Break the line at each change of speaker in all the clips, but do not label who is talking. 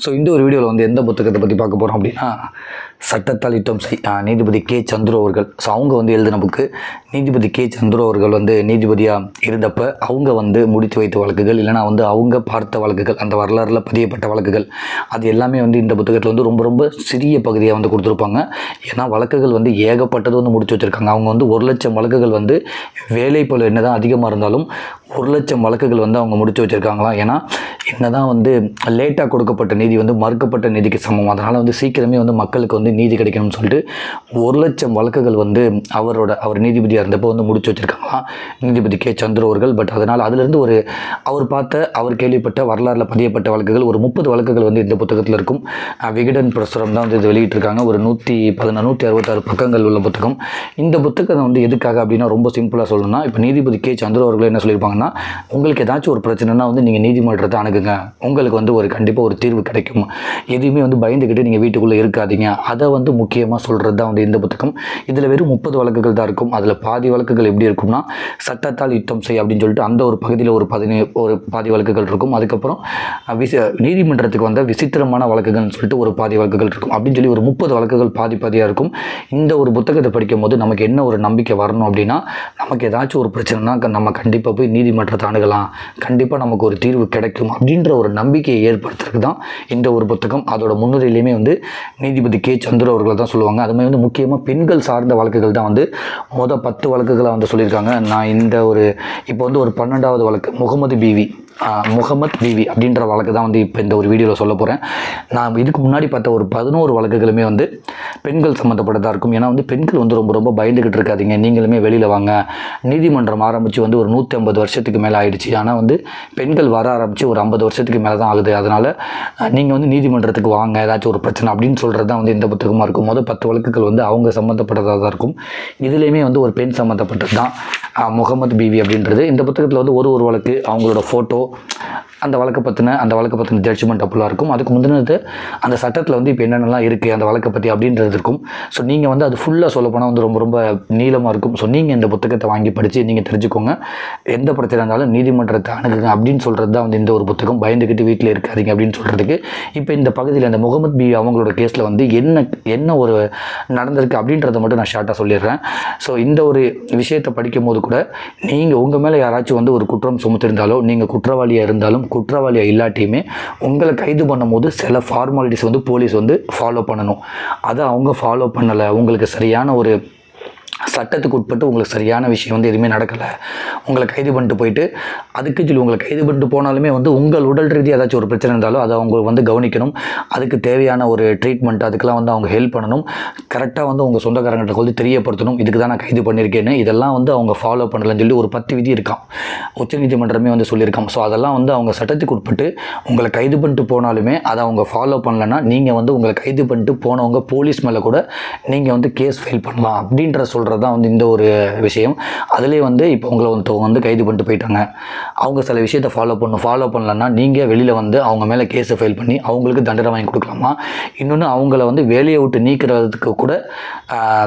So இந்த ஒரு வீடியோவில் வந்து எந்த புத்தகத்தை பற்றி பார்க்க போகிறோம் அப்படின்னா சட்டத்தால் யுத்தம் செய் நீதிபதி கே சந்துரு அவர்கள். ஸோ அவங்க வந்து எழுதின புக்கு. நீதிபதி கே சந்துரு அவர்கள் வந்து நீதிபதியாக இருந்தப்போ அவங்க வந்து முடித்து வைத்த வழக்குகள், இல்லைனா வந்து அவங்க பார்த்த வழக்குகள், அந்த வரலாறில் பதியப்பட்ட வழக்குகள், அது எல்லாமே வந்து இந்த புத்தகத்தில் வந்து ரொம்ப ரொம்ப சிறிய பகுதியாக வந்து கொடுத்துருப்பாங்க. ஏன்னா வழக்குகள் வந்து ஏகப்பட்டது வந்து முடிச்சு வச்சுருக்காங்க. அவங்க வந்து 1,00,000 வழக்குகள் வந்து வேலைப்பளு என்ன தான் அதிகமாக இருந்தாலும் 1,00,000 வழக்குகள் வந்து அவங்க முடிச்சு வச்சுருக்காங்களாம். ஏன்னா என்ன தான் வந்து லேட்டாக கொடுக்கப்பட்ட நீதி வந்து மறுக்கப்பட்ட நீதிக்கு சமம். அதனால் வந்து சீக்கிரமே வந்து மக்களுக்கு வந்து நீதி கிடைக்கணும்னு சொல்லிட்டு 1,00,000 வழக்குகள் வந்து அவர் நீதிபதியாக இருந்தப்போ வந்து முடிச்சு வச்சுருக்காங்களாம் நீதிபதி கே சந்துரு அவர்கள். பட் அதனால் அதிலிருந்து அவர் கேள்விப்பட்ட வரலாறில் பதியப்பட்ட வழக்குகள் ஒரு 30 வழக்குகள் வந்து இந்த புத்தகத்தில் இருக்கும். விகடன் பிரசுரம் தான் வந்து இது வெளியிட்டிருக்காங்க. ஒரு 166 பக்கங்கள் உள்ள புத்தகம். இந்த புத்தகம் வந்து எதுக்காக அப்படின்னா ரொம்ப சிம்பிளாக சொல்லணும்னா, இப்போ நீதிபதி கே சந்துரு அவர்கள் என்ன சொல்லியிருப்பாங்கன்னா, உங்களுக்கு ஏதாச்சும் ஒரு பிரச்சனைனா வந்து நீங்கள் நீதிமன்றத்தை அணுகுங்க, உங்களுக்கு வந்து கண்டிப்பாக ஒரு தீர்வு கிடைக்கும். எதுவுமே வந்து பயந்துக்கிட்டு நீங்கள் வீட்டுக்குள்ளே இருக்காதீங்க. அதை வந்து முக்கியமாக சொல்கிறது தான் வந்து இந்த புத்தகம். இதில் வெறும் 30 வழக்குகள் தான் இருக்கும். அதில் பாதி வழக்குகள் எப்படி இருக்கும்னா, சட்டத்தால் யுத்தம் செய் அப்படின்னு சொல்லிட்டு அந்த ஒரு பகுதியில் ஒரு பாதி வழக்குகள் இருக்கும். அதுக்கப்புறம் நீதிமன்றத்துக்கு வந்த விசித்திரமான வழக்குகள்னு சொல்லிட்டு ஒரு பாதி வழக்குகள் இருக்கும். அப்படின்னு சொல்லி ஒரு 30 வழக்குகள் பாதியாக இருக்கும். இந்த ஒரு புத்தகத்தை படிக்கும் போது நமக்கு என்ன ஒரு நம்பிக்கை வரணும் அப்படின்னா, நமக்கு ஏதாச்சும் ஒரு பிரச்சனைனா நம்ம கண்டிப்பாக போய் நீதிமன்றத்தை அணுகலாம், கண்டிப்பாக நமக்கு ஒரு தீர்வு கிடைக்கும் அப்படின்ற ஒரு நம்பிக்கையை ஏற்படுத்துறதுக்கு தான் இந்த ஒரு புத்தகம். அதோட முன்னுரையிலையுமே வந்து நீதிபதி கே சந்துரு அவர்களை தான் சொல்லுவாங்க. அதுமாதிரி வந்து முக்கியமாக பெண்கள் சார்ந்த வழக்குகள் தான் வந்து 10 வழக்குகளை வந்து சொல்லியிருக்காங்க. நான் இப்போ வந்து ஒரு 12வது வழக்கு முகமது பிவி அப்படின்ற வழக்கு தான் வந்து இப்போ இந்த ஒரு வீடியோவில் சொல்ல போகிறேன். நான் இதுக்கு முன்னாடி பார்த்த ஒரு 11 வழக்குகளுமே வந்து பெண்கள் சம்மந்தப்பட்டதாக இருக்கும். ஏன்னா வந்து பெண்கள் வந்து ரொம்ப ரொம்ப பயந்துக்கிட்டு இருக்காதீங்க, நீங்களுமே வெளியில் வாங்க. நீதிமன்றம் ஆரம்பித்து வந்து ஒரு 150 வருஷத்துக்கு மேலே ஆயிடுச்சு. ஆனால் வந்து பெண்கள் வர ஆரம்பித்து ஒரு 50 வருஷத்துக்கு மேலே தான் ஆகுது. அதனால் நீங்கள் வந்து நீதிமன்றத்துக்கு வாங்க, ஏதாச்சும் ஒரு பிரச்சனை அப்படின்னு சொல்கிறது தான் வந்து இந்த புத்தகமாக இருக்கும். 10 வழக்குகள் வந்து அவங்க சம்மந்தப்பட்டதாக தான் இருக்கும். இதுலேயுமே வந்து ஒரு பெண் சம்மந்தப்பட்டது தான் முகமது பிவி அப்படின்றது. இந்த புத்தகத்தில் வந்து ஒரு வழக்கு, அவங்களோட ஃபோட்டோ, அந்த வழக்கை பற்றின ஜட்ஜ்மெண்ட் அப்படிலாம் இருக்கும். அதுக்கு முந்தினது அந்த சட்டத்தில் வந்து இப்போ என்னென்னலாம் இருக்குது அந்த வழக்கை பற்றி அப்படின்றது இருக்கும். ஸோ நீங்கள் வந்து அது ஃபுல்லாக சொல்ல போனால் வந்து ரொம்ப ரொம்ப நீளமாக இருக்கும். ஸோ நீங்கள் இந்த புத்தகத்தை வாங்கி படித்து நீங்கள் தெரிஞ்சுக்கோங்க. எந்த பிரச்சனை இருந்தாலும் நீதிமன்றத்தை அணுகுங்க அப்படின்னு சொல்கிறது தான் வந்து இந்த ஒரு புத்தகம். பயந்துக்கிட்டு வீட்டில் இருக்காதீங்க அப்படின்னு சொல்கிறதுக்கு. இப்போ இந்த பகுதியில் அந்த முகமது பிவி அவங்களோட கேஸில் வந்து என்ன ஒரு நடந்திருக்கு அப்படின்றத மட்டும் நான் ஷார்ட்டாக சொல்லிடுறேன். ஸோ இந்த ஒரு விஷயத்தை படிக்கும் போது கூட நீங்கள் உங்கள் மேலே யாராச்சும் வந்து ஒரு குற்றம் சுமத்திருந்தாலோ, நீங்கள் குற்றவாளியாக இருந்தாலும் குற்றவாளியாக இல்லாட்டியுமே உங்களை கைது பண்ணும் போது சில ஃபார்மாலிட்டிஸ் வந்து போலீஸ் வந்து ஃபாலோ பண்ணணும். அதை அவங்க ஃபாலோ பண்ணலை, உங்களுக்கு சரியான ஒரு சட்டத்துக்கு உட்பட்டு உங்களுக்கு சரியான விஷயம் வந்து எதுவுமே நடக்கலை, உங்களை கைது பண்ணிட்டு போயிட்டு அதுக்கு சொல்லி உங்களை கைது பண்ணிட்டு போனாலுமே வந்து உங்கள் உடல் ரீதியாக ஏதாச்சும் ஒரு பிரச்சனை இருந்தாலும் அதை அவங்க வந்து கவனிக்கணும். அதுக்கு தேவையான ஒரு ட்ரீட்மெண்ட் அதுக்கெலாம் வந்து அவங்க ஹெல்ப் பண்ணணும். கரெக்டாக வந்து உங்கள் சொந்தக்காரங்கிட்ட வந்து தெரியப்படுத்தணும், இதுக்கு தான் நான் கைது பண்ணியிருக்கேன்னு. இதெல்லாம் வந்து அவங்க ஃபாலோ பண்ணலன்னு சொல்லி ஒரு 10 விதி இருக்கான், உச்சநீதிமன்றமே வந்து சொல்லியிருக்காங்க. ஸோ அதெல்லாம் வந்து அவங்க சட்டத்துக்கு உட்பட்டு உங்களை கைது பண்ணிட்டு போனாலுமே அதை அவங்க ஃபாலோ பண்ணலைன்னா நீங்கள் வந்து உங்களை கைது பண்ணிட்டு போனவங்க போலீஸ் மேலே கூட நீங்கள் வந்து கேஸ் ஃபைல் பண்ணலாம் அப்படின்ற சொல்கிறது தான் வந்து இந்த ஒரு விஷயம். அதிலே வந்து இப்போ உங்களை வந்து கைது பண்ணிட்டு போயிட்டாங்க, அவங்க சில விஷயத்தை ஃபாலோ பண்ணலன்னா நீங்கள் வெளியில் வந்து அவங்க மேலே கேஸை ஃபைல் பண்ணி அவங்களுக்கு தண்டனை வாங்கி கொடுக்கலாமா. இன்னொன்று அவங்கள வந்து வேலையை விட்டு நீக்கிறதுக்கு கூட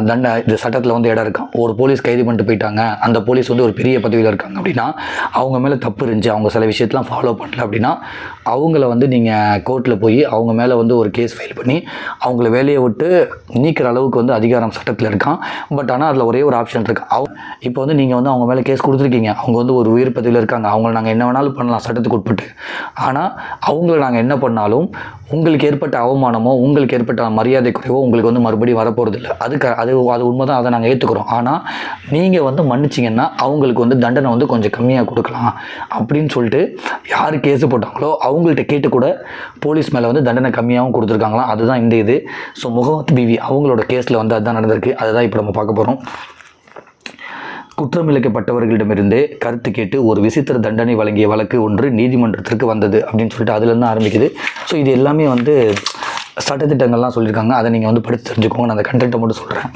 இந்த சட்டத்தில் வந்து இடம் இருக்கான். ஒரு போலீஸ் கைது பண்ணிட்டு போயிட்டாங்க, அந்த போலீஸ் வந்து ஒரு பெரிய பதவியில் இருக்காங்க அப்படின்னா, அவங்க மேலே தப்பு இருந்துச்சு, அவங்க சில விஷயத்தெலாம் ஃபாலோ பண்ணல அப்படின்னா அவங்கள வந்து நீங்கள் கோர்ட்டில் போய் அவங்க மேலே வந்து ஒரு கேஸ் ஃபைல் பண்ணி அவங்கள வேலையை விட்டு நீக்கிற அளவுக்கு வந்து அதிகாரம் சட்டத்தில் இருக்கான். பட் ஆனால் அதில் ஒரே ஒரு ஆப்ஷன் இருக்குது. இப்போ வந்து நீங்கள் வந்து அவங்க மேலே கேஸ் கொடுத்துருக்கீங்க, அவங்க வந்து ஒரு உயிர் பதவியில் இருக்காங்க, அவங்கள நாங்கள் என்ன வேணாலும் பண்ணலாம் சட்டத்துக்கு உட்பட்டு. ஆனால் அவங்கள நாங்கள் என்ன பண்ணாலும் உங்களுக்கு ஏற்பட்ட அவமானமோ உங்களுக்கு ஏற்பட்ட மரியாதை குறைவோ உங்களுக்கு வந்து மறுபடியும் வரப்போகிறது இல்லை. அது உண்மை தான், அதை நாங்கள் ஏற்றுக்கிறோம். ஆனால் நீங்கள் வந்து மன்னிச்சிங்கன்னா அவங்களுக்கு வந்து தண்டனை வந்து கொஞ்சம் கம்மியாக கொடுக்கலாம் அப்படின்னு சொல்லிட்டு யார் கேஸு போட்டாங்களோ அவங்கள்ட்ட கேட்டு கூட போலீஸ் மேலே வந்து தண்டனை கம்மியாகவும் கொடுத்துருக்காங்களாம். அதுதான் இந்த இது. ஸோ முகமது பிவி அவங்களோட கேஸில் வந்து அதுதான் நடந்திருக்கு. அதுதான் இப்போ நம்ம பார்க்க போகிறோம். குற்றமிழைக்கப்பட்டவர்களிடமிருந்தே கருத்து கேட்டு ஒரு விசித்திர தண்டனை வழங்கிய வழக்கு ஒன்று நீதிமன்றத்திற்கு வந்தது அப்படின்னு சொல்லிட்டு அதுலேருந்து ஆரம்பிக்குது. ஸோ இது எல்லாமே வந்து சட்டத்திட்டங்கள்லாம் சொல்லியிருக்காங்க. அதை நீங்கள் வந்து படித்து தெரிஞ்சுக்கோங்க. நான் அந்த கண்டென்ட்டை மட்டும் சொல்கிறேன்.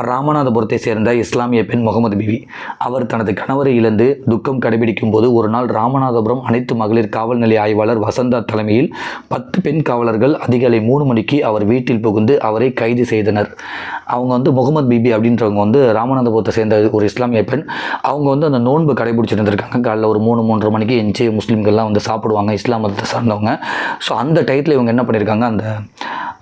ராமநாதபுரத்தை சேர்ந்த இஸ்லாமிய பெண் முகமது பிவி அவர் தனது கணவரை இழந்து துக்கம் கடைபிடிக்கும் போது ஒரு நாள் ராமநாதபுரம் அனைத்து மகளிர் காவல் நிலைய ஆய்வாளர் வசந்தா தலைமையில் 10 பெண் காவலர்கள் அதிகாலை 3 மணிக்கு அவர் வீட்டில் புகுந்து அவரை கைது செய்தனர். அவங்க வந்து முகமது பிபி அப்படின்றவங்க வந்து ராமநாதபுரத்தை சேர்ந்த ஒரு இஸ்லாமிய பெண். அவங்க வந்து அந்த நோன்பு கடைபிடிச்சிட்டு இருந்திருக்காங்க. காலைல ஒரு 3-3:30 மணிக்கு எஞ்சி முஸ்லீம்கள்லாம் வந்து சாப்பிடுவாங்க, இஸ்லாம் மதத்தை சார்ந்தவங்க. ஸோ அந்த டயத்தில் இவங்க என்ன பண்ணியிருக்காங்க, அந்த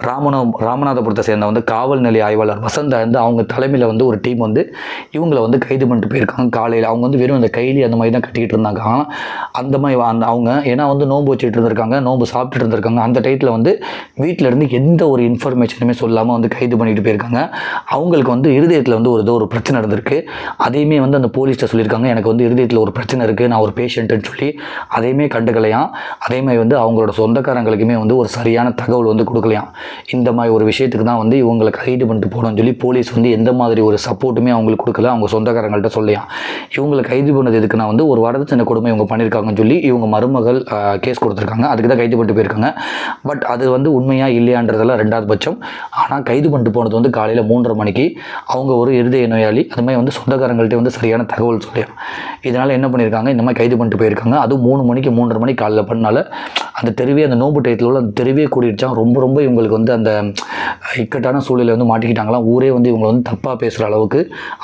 ராமநாதபுரத்தை சேர்ந்த வந்து காவல் நிலைய ஆய்வாளர் வசந்தா வந்து அவங்க தலைமையில் வந்து ஒரு டீம் வந்து இவங்களை வந்து கைது பண்ணிட்டு போயிருக்காங்க. காலையில் அவங்க வந்து வெறும் அந்த கைலி அந்த மாதிரி தான் கட்டிக்கிட்டு இருந்தாங்க. அந்த மாதிரி அவங்க ஏன்னா வந்து நோன்பு வச்சுட்டு இருந்திருக்காங்க, நோன்பு சாப்பிட்டுட்டு இருந்திருக்காங்க. அந்த டயத்தில் வந்து வீட்டில் இருந்து எந்த ஒரு இன்ஃபர்மேஷனுமே சொல்லாமல் வந்து கைது பண்ணிட்டு போயிருக்காங்க. அவங்களுக்கு வந்து இருதயத்தில் வந்து ஒரு பிரச்சனை இருந்திருக்கு. அதையுமே வந்து அந்த போலீஸ்கிட்ட சொல்லியிருக்காங்க, எனக்கு வந்து இருதயத்தில் ஒரு பிரச்சனை இருக்குது, நான் ஒரு பேஷண்ட்டுன்னு சொல்லி அதையுமே கண்டுக்கலையாம். அதேமாதிரி வந்து அவங்களோட சொந்தக்காரங்களுக்குமே வந்து ஒரு சரியான தகவல் வந்து கொடுக்கலையாம். இந்த மாதிரி ஒரு விஷயத்துக்கு தான் வந்து இவங்களை கைது பண்ணிட்டு போகணும்னு சொல்லி போலீஸ் வந்து எந்த மாதிரி ஒரு சப்போர்ட்டுமே அவங்களுக்கு கொடுக்கல. அவங்க சொந்தக்காரங்கள்ட்ட சொல்லியாம். இவங்களை கைது பண்ணது எதுக்குன்னா வந்து ஒரு வரதட்சணை கொடுமை இவங்க பண்ணியிருக்காங்கன்னு சொல்லி இவங்க மருமகள் கேஸ் கொடுத்துருக்காங்க. அதுக்கு தான் கைது பண்ணிட்டு போயிருக்காங்க. பட் அது வந்து உண்மையாக இல்லையான்றதெல்லாம் 2வது பட்சம். ஆனால் கைது பண்ணிட்டு போனது வந்து காலையில் 3:30 மணிக்கு. அவங்க ஒரு இருதய நோயாளி. அது மாதிரி வந்து சொந்தக்காரங்கள்ட்ட வந்து சரியான தகவல் சொல்லியும். இதனால் என்ன பண்ணியிருக்காங்க, இந்த மாதிரி கைது பண்ணிட்டு போயிருக்காங்க. அதுவும் 3 மணிக்கு 3:30 மணிக்கு காலையில் பண்ணால அந்த தெருவே, அந்த நோம்பு டயத்தில் உள்ள அந்த தெருவே கூடிடுச்சான். ரொம்ப இவங்களுக்கு வந்து அந்த இக்கட்டான சூழலை வந்து மாட்டிக்கிட்டாங்களாம். ஊரே வந்து இவங்களை வந்து தப்பாக பேசுகிற அளவுக்கு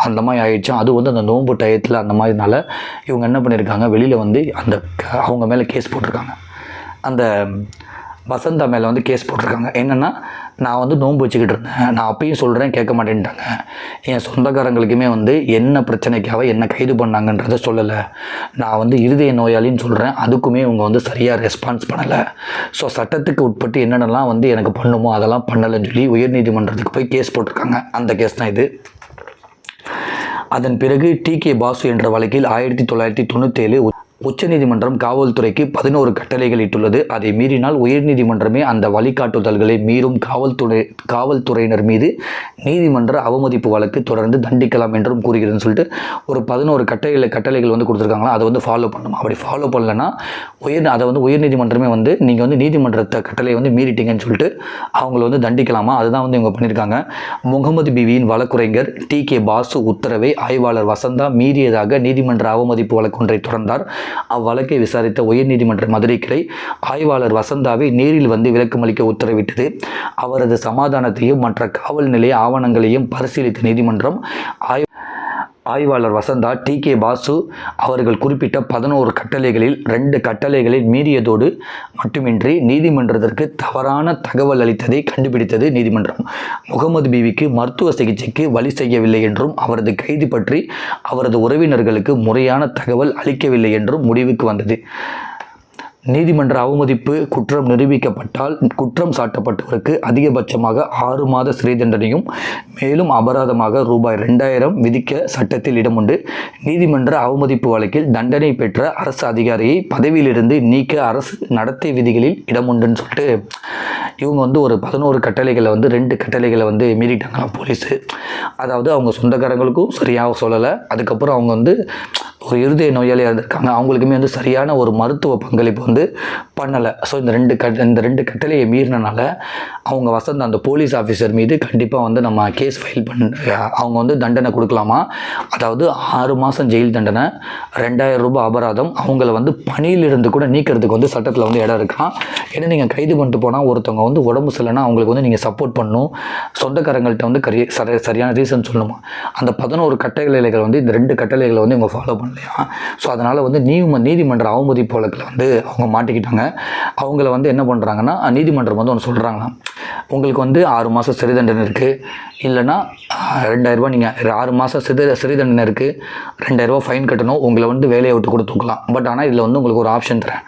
அந்த மாதிரி ஆயிடுச்சான். அது வந்து அந்த நோம்பு டயத்தில் அந்த மாதிரினால இவங்க என்ன பண்ணியிருக்காங்க, வெளியில் வந்து அந்த அவங்க மேலே கேஸ் போட்டிருக்காங்க. அந்த வசந்தா மேலே வந்து கேஸ் போட்டிருக்காங்க. என்னென்னா, நான் வந்து நோன்பு வச்சுக்கிட்டு இருந்தேன், நான் அப்பயும் சொல்கிறேன் கேட்க மாட்டேன்ட்டாங்க. என் சொந்தக்காரங்களுக்குமே வந்து என்ன பிரச்சனைக்காக என்ன கைது பண்ணாங்கன்றதை சொல்லலை. நான் வந்து இருதய நோயாளின்னு சொல்கிறேன், அதுக்குமே இவங்க வந்து சரியாக ரெஸ்பான்ஸ் பண்ணலை. ஸோ சட்டத்துக்கு உட்பட்டு என்னென்னலாம் வந்து எனக்கு பண்ணுமோ அதெல்லாம் பண்ணலைன்னு சொல்லி உயர்நீதிமன்றத்துக்கு போய் கேஸ் போட்டிருக்காங்க. அந்த கேஸ் தான் இது. அதன் பிறகு டி.கே. பாசு என்ற வழக்கில் 1997 உச்சநீதிமன்றம் காவல்துறைக்கு 11 கட்டளைகள் இட்டுள்ளது. அதை மீறினால் உயர்நீதிமன்றமே அந்த வழிகாட்டுதல்களை மீறும் காவல்துறையினர் மீது நீதிமன்ற அவமதிப்பு வழக்கு தொடர்ந்து தண்டிக்கலாம் என்றும் கூறுகிறதுன்னு சொல்லிட்டு ஒரு 11 கட்டளைகள் வந்து கொடுத்துருக்காங்களா. அதை வந்து ஃபாலோ பண்ணணும். அப்படி ஃபாலோ பண்ணலைன்னா அதை வந்து உயர்நீதிமன்றமே வந்து நீங்கள் வந்து நீதிமன்றத்தை கட்டளை வந்து மீறிட்டீங்கன்னு சொல்லிட்டு அவங்கள வந்து தண்டிக்கலாமா. அதுதான் வந்து இவங்க பண்ணியிருக்காங்க. முகமது பிவியின் வழக்குரைஞர் டி.கே. பாசு உத்தரவை ஆய்வாளர் வசந்தா மீறியதாக நீதிமன்ற அவமதிப்பு வழக்கு ஒன்றை தொடர்ந்தார். அவ்வழக்கை விசாரித்த உயர்நீதிமன்ற மதுரை கிளை ஆய்வாளர் வசந்தாவை நேரில் வந்து விளக்கமளிக்க உத்தரவிட்டது. அவரது சமாதானத்தையும் மற்ற காவல் நிலைய ஆவணங்களையும் பரிசீலித்த நீதிமன்றம் ஆய்வாளர் வசந்தா டி.கே. பாசு அவர்கள் குறிப்பிட்ட 11 கட்டளைகளில் 2 கட்டளைகளை மீறியதோடு மட்டுமின்றி நீதிமன்றத்திற்கு தவறான தகவல் அளித்ததை கண்டுபிடித்தது நீதிமன்றம். முகமது பிவிக்கு மருத்துவ சிகிச்சைக்கு வழி செய்யவில்லை என்றும் அவரது கைது பற்றி அவரது உறவினர்களுக்கு முறையான தகவல் அளிக்கவில்லை என்றும் முடிவுக்கு வந்தது. நீதிமன்ற அவமதிப்பு குற்றம் நிரூபிக்கப்பட்டால் குற்றம் சாட்டப்பட்டவருக்கு அதிகபட்சமாக 6 மாத சிறை தண்டனையும் மேலும் அபராதமாக ரூபாய் 2000 விதிக்க சட்டத்தில் இடமுண்டு. நீதிமன்ற அவமதிப்பு வழக்கில் தண்டனை பெற்ற அரசு அதிகாரியை பதவியிலிருந்து நீக்க அரசு நடத்தை விதிகளில் இடமுண்டுன்னு சொல்லிட்டு இவங்க வந்து ஒரு 11 கட்டளைகளை வந்து 2 கட்டளைகளை வந்து மீறிட்டாங்களாம் போலீஸு. அதாவது அவங்க சொந்தக்காரங்களுக்கும் சரியாக சொல்லலை. அதுக்கப்புறம் அவங்க வந்து ஒரு இருதய நோயாளியாக இருக்காங்க, அவங்களுக்குமே வந்து சரியான ஒரு மருத்துவ பங்களிப்பு வந்து பண்ணலை. ஸோ இந்த ரெண்டு கட்டளையை மீறினால அவங்க வசந்த அந்த போலீஸ் ஆஃபீஸர் மீது கண்டிப்பாக வந்து நம்ம கேஸ் ஃபைல் அவங்க வந்து தண்டனை கொடுக்கலாமா. அதாவது 6 மாதம் ஜெயில் தண்டனை, 2000 ரூபாய் அபராதம், அவங்கள வந்து பணியிலிருந்து கூட நீக்கிறதுக்கு வந்து சட்டத்தில் வந்து இடம் இருக்கலாம். ஏன்னா நீங்கள் கைது பண்ணிட்டு போனால் ஒருத்தவங்க வந்து உடம்பு சரியில்லைன்னா அவங்களுக்கு வந்து நீங்கள் சப்போர்ட் பண்ணணும், சொந்தக்காரங்கள்ட்ட வந்து சரியான ரீசன் சொல்லணுமா. அந்த 11 கட்டளைகள் வந்து இந்த 2 கட்டளைகளை வந்து இவங்க ஃபாலோ பண்ணலையா. ஸோ அதனால் வந்து நீதிமன்ற அவமதிப்பு வழக்கில் வந்து அவங்க மாட்டிக்கிட்டாங்க. அவங்கள வந்து என்ன பண்ணுறாங்கன்னா நீதிமன்றம் வந்து ஒன்று சொல்கிறாங்களாம், உங்களுக்கு வந்து 6 மாதம் சிறை தண்டனை இருக்குது, இல்லைனா 2000 ரூபாய், நீங்கள் 6 மாதம் சிறை தண்டனை இருக்குது, 2000 ரூபாய் ஃபைன் கட்டணும், உங்களை வந்து வேலையை விட்டு கூட தூக்கலாம். பட் ஆனால் இதில் வந்து உங்களுக்கு ஒரு ஆப்ஷன் தரேன்,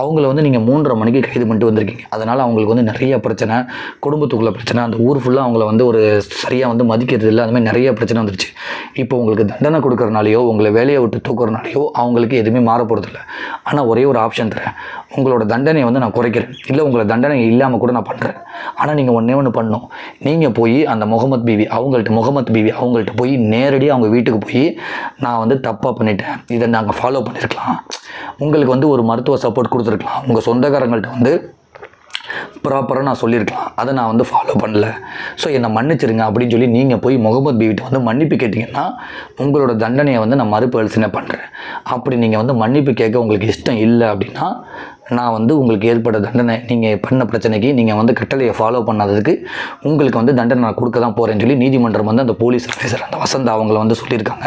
அவங்கள வந்து நீங்கள் 3:30 மணிக்கு கைது பண்ணிட்டு வந்திருக்கீங்க, அதனால் அவங்களுக்கு வந்து நிறைய பிரச்சனை, குடும்பத்துக்குள்ள பிரச்சனை, அந்த ஊர் ஃபுல்லாக அவங்கள வந்து ஒரு சரியாக வந்து மதிக்கிறது இல்லை, அதுமாதிரி நிறைய பிரச்சனை வந்துருச்சு. இப்போ உங்களுக்கு தண்டனை கொடுக்குறனாலையோ உங்களை வேலையை விட்டு தூக்குறனாலையோ அவங்களுக்கு எதுவுமே மாற போகிறதில்ல. ஆனால் ஒரே ஒரு ஆப்ஷன் தரேன், உங்களோட தண்டனையை வந்து நான் குறைக்கிறேன், இல்லை உங்களை தண்டனை இல்லாமல் கூட நான் பண்ணுறேன். ஆனால் நீங்கள் ஒன்று பண்ணணும், நீங்கள் போய் அந்த முகமது பிவி அவங்கள்ட்ட போய் நேரடியாக அவங்க வீட்டுக்கு போய் நான் வந்து தப்பாக பண்ணிட்டேன், இதை நாங்கள் ஃபாலோ பண்ணியிருக்கலாம், உங்களுக்கு வந்து ஒரு மருத்துவ சப்போர்ட் கொடுத்துருக்கலாம், உங்கள் சொந்தக்காரங்கள்ட்ட வந்து ப்ராப்பராக நான் சொல்லியிருக்கலாம், அதை நான் வந்து ஃபாலோ பண்ணல, ஸோ என்னை மன்னிச்சிருங்க அப்படின்னு சொல்லி நீங்கள் போய் முகமது பிவிட்ட வந்து மன்னிப்பு கேட்டிங்கன்னா உங்களோட தண்டனையை வந்து நான் மறுபரிசீலனை பண்ணுறேன். அப்படி நீங்கள் வந்து மன்னிப்பு கேட்க உங்களுக்கு இஷ்டம் இல்லை அப்படின்னா நான் வந்து உங்களுக்கு ஏற்பட்ட தண்டனை, நீங்கள் பண்ண பிரச்சனைக்கு நீங்கள் வந்து கட்டளையை ஃபாலோ பண்ணாததுக்கு உங்களுக்கு வந்து தண்டனை நான் கொடுக்க தான் போகிறேன்னு சொல்லி நீதிமன்றம் வந்து அந்த போலீஸ் ஆஃபீஸர் அந்த வசந்தா அவங்கள வந்து சொல்லியிருக்காங்க.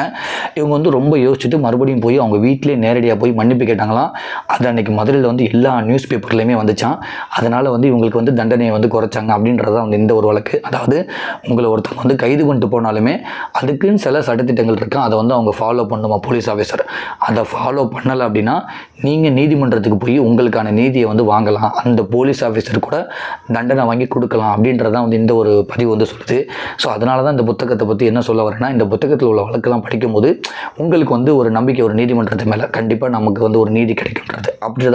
இவங்க வந்து ரொம்ப யோசிச்சுட்டு மறுபடியும் போய் அவங்க வீட்டிலே நேரடியாக போய் மன்னிப்பு கேட்டாங்களாம். அது அன்றைக்கி மதுரையில் வந்து எல்லா நியூஸ் பேப்பர்லேயுமே வந்துச்சான். அதனால் வந்து இவங்களுக்கு வந்து தண்டனையை வந்து குறைச்சாங்க அப்படின்றதான் வந்து இந்த ஒரு வழக்கு. அதாவது உங்களை ஒருத்தவங்க வந்து கைது பண்ணிட்டு போனாலுமே அதுக்குன்னு சில சட்டத்திட்டங்கள் இருக்கும், அதை வந்து அவங்க ஃபாலோ பண்ணுமா போலீஸ் ஆஃபீஸர். அதை ஃபாலோ பண்ணலை அப்படின்னா நீங்கள் நீதிமன்றத்துக்கு போய் உங்களுக்கான நீதியை வந்து வாங்கலாம், அந்த போலீஸ் ஆஃபீஸர் கூட தண்டனை வாங்கி கொடுக்கலாம் அப்படின்றதான் வந்து இந்த ஒரு பதிவு வந்து சொல்லுது. ஸோ அதனால தான் இந்த புத்தகத்தை பற்றி என்ன சொல்ல வரேன்னா, இந்த புத்தகத்தில் உள்ள வழக்கெல்லாம் படிக்கும்போது உங்களுக்கு வந்து ஒரு நம்பிக்கை, ஒரு நீதிமன்றத்து மேலே கண்டிப்பாக நமக்கு வந்து ஒரு நீதி கிடைக்குன்றது அப்படி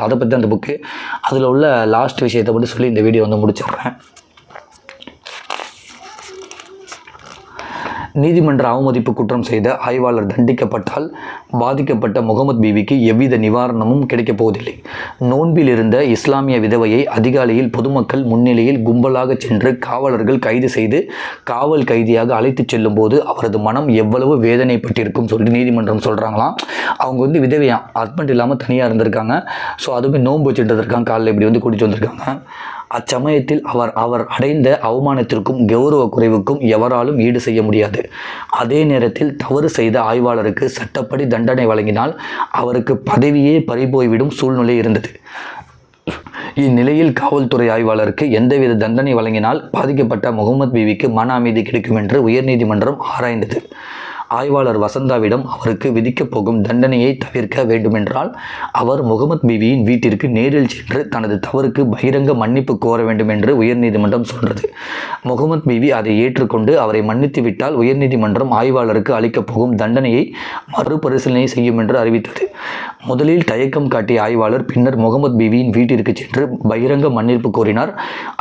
அதை பற்றி அந்த புக்கு. அதில் உள்ள லாஸ்ட் விஷயத்தை பற்றி சொல்லி இந்த வீடியோ வந்து முடிச்சிடுறேன். நீதிமன்ற அவமதிப்பு குற்றம் செய்த ஆய்வாளர் தண்டிக்கப்பட்டால் பாதிக்கப்பட்ட முகமது பிவிக்கு எவ்வித நிவாரணமும் கிடைக்கப் போவதில்லை. நோன்பில் இருந்த இஸ்லாமிய விதவையை அதிகாலையில் பொதுமக்கள் முன்னிலையில் கும்பலாக சென்று காவலர்கள் கைது செய்து காவல் கைதியாக அழைத்துச் செல்லும் போது அவரது மனம் எவ்வளவு வேதனைப்பட்டிருக்கும் சொல்லி நீதிமன்றம் சொல்கிறாங்களாம். அவங்க வந்து விதவையாம், ஹஸ்பண்ட் இல்லாமல் தனியாக இருந்திருக்காங்க. ஸோ அதுவுமே நோன்பு வச்சுட்டு இருக்காங்க, காலையில் இப்படி வந்து கூட்டிகிட்டு வந்திருக்காங்க. அச்சமயத்தில் அவர் அடைந்த அவமானத்திற்கும் கௌரவ குறைவுக்கும் எவராலும் ஈடு செய்ய முடியாது. அதே நேரத்தில் தவறு செய்த ஆய்வாளருக்கு சட்டப்படி தண்டனை வழங்கினால் அவருக்கு பதவியே பறிபோய்விடும் சூழ்நிலை இருந்தது. இந்நிலையில் காவல்துறை ஆய்வாளருக்கு எந்தவித தண்டனை வழங்கினால் பாதிக்கப்பட்ட முகமது பிவிக்கு மன அமைதி கிடைக்கும் என்று உயர்நீதிமன்றம் ஆராய்ந்தது. ஆய்வாளர் வசந்தாவிடம் அவருக்கு விதிக்கப் போகும் தண்டனையை தவிர்க்க வேண்டுமென்றால் அவர் முகமது பிவியின் வீட்டிற்கு நேரில் சென்று தனது தவறுக்கு பகிரங்க மன்னிப்பு கோர வேண்டும் என்று உயர்நீதிமன்றம் சொன்னது. முகமது பிவி அதை ஏற்றுக்கொண்டு அவரை மன்னித்து விட்டால் உயர்நீதிமன்றம் ஆய்வாளருக்கு அளிக்கப் போகும் தண்டனையை மறுபரிசீலனை செய்யும் என்று அறிவித்தது. முதலில் தயக்கம் காட்டிய ஆய்வாளர் பின்னர் முகமது பிவியின் வீட்டிற்கு சென்று பகிரங்க மன்னிப்பு கோரினார்.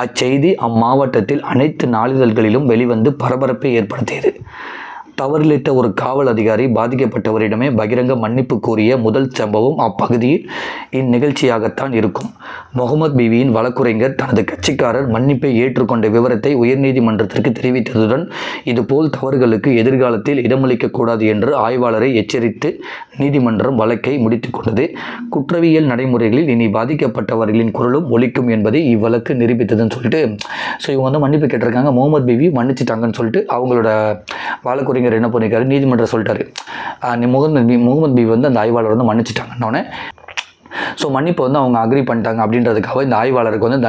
அச்செய்தி அம்மாவட்டத்தில் அனைத்து நாளிதழ்களிலும் வெளிவந்து பரபரப்பை ஏற்படுத்தியது. தவறிழைத்த ஒரு காவல் அதிகாரி பாதிக்கப்பட்டவரிடமே பகிரங்க மன்னிப்பு கோரிய முதல் சம்பவம் அப்பகுதியில் இந்நிகழ்ச்சியாகத்தான் இருக்கும். முகமது பிவியின் வழக்குரைஞர் தனது கட்சிக்காரர் மன்னிப்பை ஏற்றுக்கொண்ட விவரத்தை உயர்நீதிமன்றத்திற்கு தெரிவித்ததுடன் இதுபோல் தவறுகளுக்கு எதிர்காலத்தில் இடமளிக்கக்கூடாது என்று ஆய்வாளரை எச்சரித்து நீதிமன்றம் வழக்கை முடித்துக் கொண்டது. குற்றவியல் நடைமுறைகளில் இனி பாதிக்கப்பட்டவர்களின் குரலும் ஒலிக்கும் என்பதை இவ்வழக்கு நிரூபித்ததுன்னு சொல்லிட்டு ஸோ இவங்க வந்து மன்னிப்பு கேட்டிருக்காங்க. முகமது பிவி மன்னிச்சிட்டாங்கன்னு சொல்லிட்டு அவங்களோட வழக்குரைஞர் என்ன பண்ணியிருக்காரு, நீதிமன்றம் சொல்லிட்டாரு முகமது பிவி வந்து அந்த ஆய்வாளர் வந்து மன்னிச்சிட்டாங்கன்னொன்னே. ஸோ மன்னிப்பு வந்து அவங்க அக்ரி பண்ணிட்டாங்க அப்படின்றதுக்காக இந்த ஆய்வாளருக்கு வந்து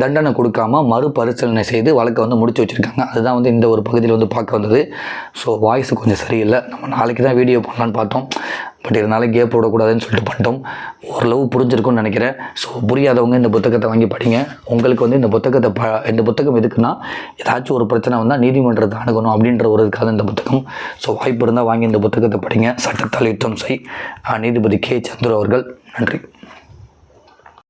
தண்டனை கொடுக்காம மறுபரிசீலனை செய்து வழக்கை வந்து முடிச்சு வச்சுருக்காங்க. அதுதான் வந்து இந்த ஒரு பகுதியில் வந்து பார்க்க வந்தது. ஸோ வாய்ஸ் கொஞ்சம் சரியில்லை, நம்ம நாளைக்கு தான் வீடியோ பண்ணலான்னு பார்த்தோம், பட் இருந்தாலும் கேப் விடக்கூடாதுன்னு சொல்லிட்டு பண்ணிட்டோம். ஓரளவு புரிஞ்சிருக்கும்னு நினைக்கிறேன். ஸோ புரியாதவங்க இந்த புத்தகத்தை வாங்கி படிங்க. உங்களுக்கு வந்து இந்த புத்தகம் எதுக்குன்னா ஏதாச்சும் ஒரு பிரச்சனை வந்தால் நீதிமன்றத்தை அணுகணும் அப்படின்ற ஒரு இதுக்காக இந்த புத்தகம். ஸோ வாய்ப்பு இருந்தால் வாங்கி இந்த புத்தகத்தை படிங்க. சட்டத்தால் யுத்தம் செய், நீதிபதி கே. சந்துரு அவர்கள். நன்றி.